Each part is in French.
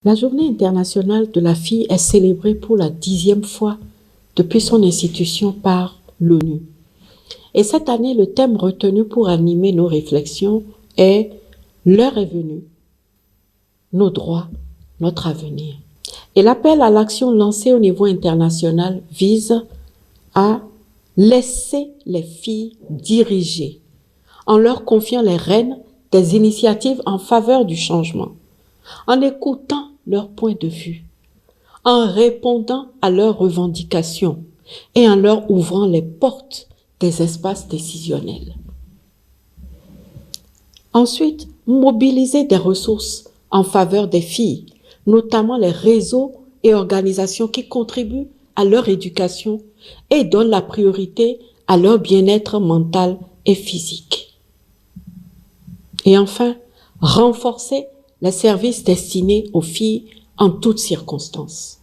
La Journée internationale de la fille est célébrée pour la 10e fois depuis son institution par l'ONU. Et cette année, le thème retenu pour animer nos réflexions est « L'heure est venue, nos droits, notre avenir ». Et l'appel à l'action lancé au niveau international vise à laisser les filles diriger, en leur confiant les rênes des initiatives en faveur du changement, en écoutant leur point de vue, en répondant à leurs revendications et en leur ouvrant les portes des espaces décisionnels. Ensuite, mobiliser des ressources en faveur des filles, notamment les réseaux et organisations qui contribuent à leur éducation et donnent la priorité à leur bien-être mental et physique. Et enfin, renforcer les services destinés aux filles en toutes circonstances.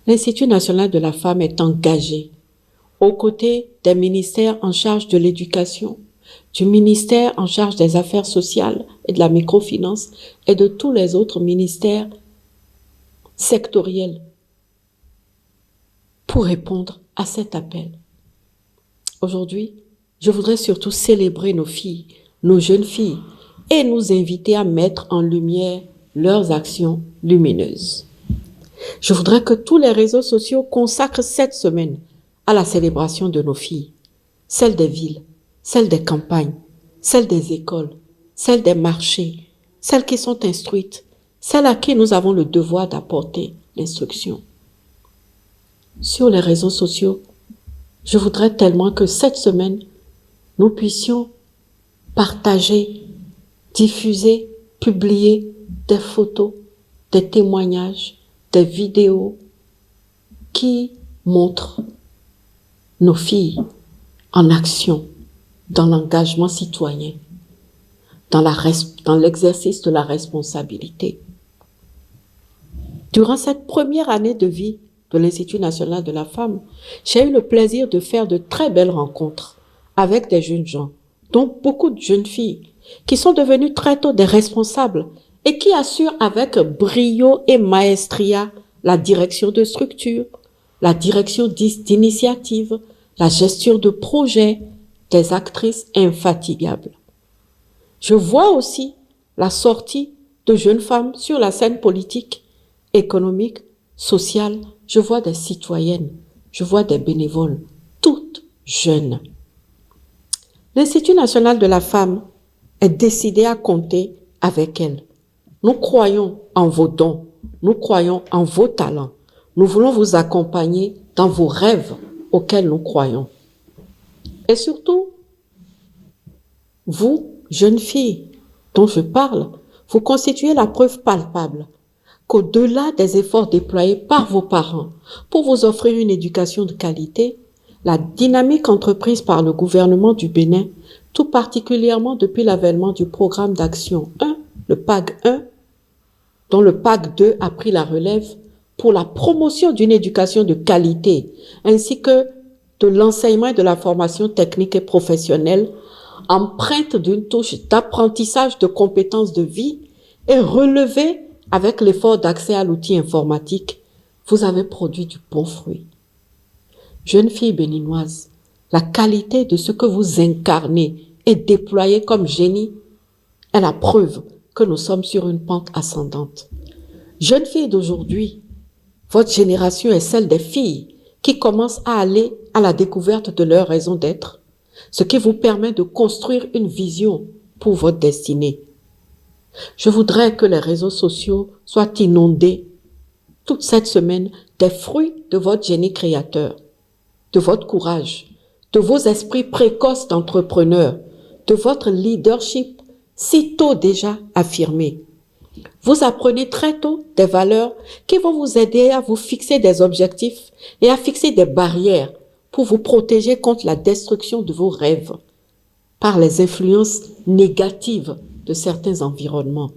L'Institut national de la femme est engagé aux côtés des ministères en charge de l'éducation, du ministère en charge des affaires sociales et de la microfinance et de tous les autres ministères sectoriels pour répondre à cet appel. Aujourd'hui, je voudrais surtout célébrer nos filles, nos jeunes filles, et nous inviter à mettre en lumière leurs actions lumineuses. Je voudrais que tous les réseaux sociaux consacrent cette semaine à la célébration de nos filles, celles des villes, celles des campagnes, celles des écoles, celles des marchés, celles qui sont instruites, celles à qui nous avons le devoir d'apporter l'instruction. Sur les réseaux sociaux, je voudrais tellement que cette semaine, nous puissions partager, diffuser, publier des photos, des témoignages, des vidéos qui montrent nos filles en action, dans l'engagement citoyen, dans l'exercice de la responsabilité. Durant cette première année de vie de l'Institut national de la femme, j'ai eu le plaisir de faire de très belles rencontres avec des jeunes gens, dont beaucoup de jeunes filles, qui sont devenues très tôt des responsables et qui assurent avec brio et maestria la direction de structure, la direction d'initiative, la gestion de projets, des actrices infatigables. Je vois aussi la sortie de jeunes femmes sur la scène politique, économique, sociale. Je vois des citoyennes, je vois des bénévoles, toutes jeunes. L'Institut national de la femme est décidé à compter avec elles. Nous croyons en vos dons, nous croyons en vos talents. Nous voulons vous accompagner dans vos rêves auxquels nous croyons. Et surtout, vous, jeunes filles dont je parle, vous constituez la preuve palpable qu'au-delà des efforts déployés par vos parents pour vous offrir une éducation de qualité, la dynamique entreprise par le gouvernement du Bénin, tout particulièrement depuis l'avènement du programme d'action 1, le PAG 1, dont le PAG 2 a pris la relève pour la promotion d'une éducation de qualité, ainsi que de l'enseignement et de la formation technique et professionnelle, empreinte d'une touche d'apprentissage de compétences de vie et relevée avec l'effort d'accès à l'outil informatique, vous avez produit du bon fruit. Jeunes filles béninoises, la qualité de ce que vous incarnez et déployez comme génie est la preuve que nous sommes sur une pente ascendante. Jeunes filles d'aujourd'hui, votre génération est celle des filles qui commencent à aller à la découverte de leur raison d'être, ce qui vous permet de construire une vision pour votre destinée. Je voudrais que les réseaux sociaux soient inondés toute cette semaine des fruits de votre génie créateur, de votre courage, de vos esprits précoces d'entrepreneurs, de votre leadership si tôt déjà affirmé. Vous apprenez très tôt des valeurs qui vont vous aider à vous fixer des objectifs et à fixer des barrières pour vous protéger contre la destruction de vos rêves par les influences négatives de certains environnements.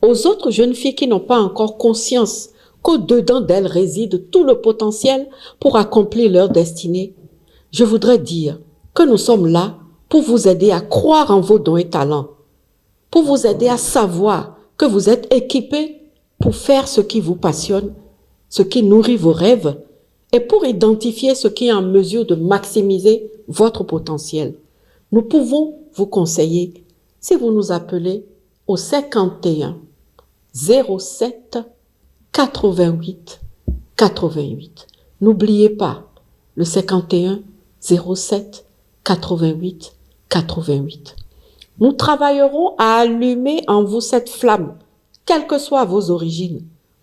Aux autres jeunes filles qui n'ont pas encore conscience qu'au-dedans d'elles réside tout le potentiel pour accomplir leur destinée, je voudrais dire que nous sommes là pour vous aider à croire en vos dons et talents, pour vous aider à savoir que vous êtes équipés pour faire ce qui vous passionne, ce qui nourrit vos rêves et pour identifier ce qui est en mesure de maximiser votre potentiel. Nous pouvons vous conseiller si vous nous appelez au 51 07 88 88. N'oubliez pas le 51 07 88 88. Nous travaillerons à allumer en vous cette flamme, quelles que soient vos origines,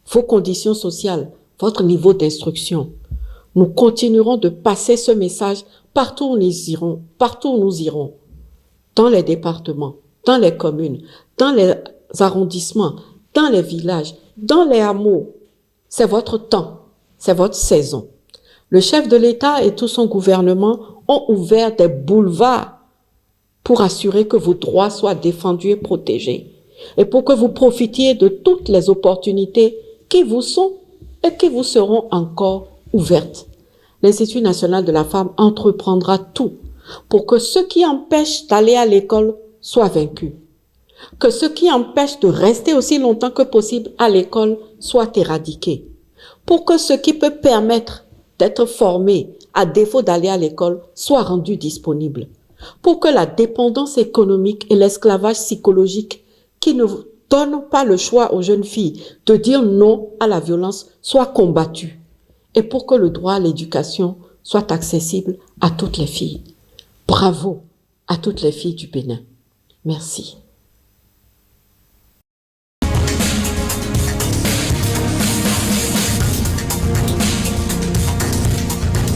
vos conditions sociales, votre niveau d'instruction. Nous continuerons de passer ce message partout où nous irons, dans les départements, dans les communes, dans les arrondissements, dans les villages, dans les hameaux. C'est votre temps, c'est votre saison. Le chef de l'État et tout son gouvernement ont ouvert des boulevards pour assurer que vos droits soient défendus et protégés, et pour que vous profitiez de toutes les opportunités qui vous sont et qui vous seront encore ouvertes. L'Institut national de la femme entreprendra tout pour que ceux qui empêchent d'aller à l'école soient vaincus, que ceux qui empêchent de rester aussi longtemps que possible à l'école soient éradiqués, pour que ce qui peut permettre d'être formé à défaut d'aller à l'école soit rendu disponible, pour que la dépendance économique et l'esclavage psychologique qui ne donnent pas le choix aux jeunes filles de dire non à la violence soient combattus, et pour que le droit à l'éducation soit accessible à toutes les filles. Bravo à toutes les filles du Bénin. Merci.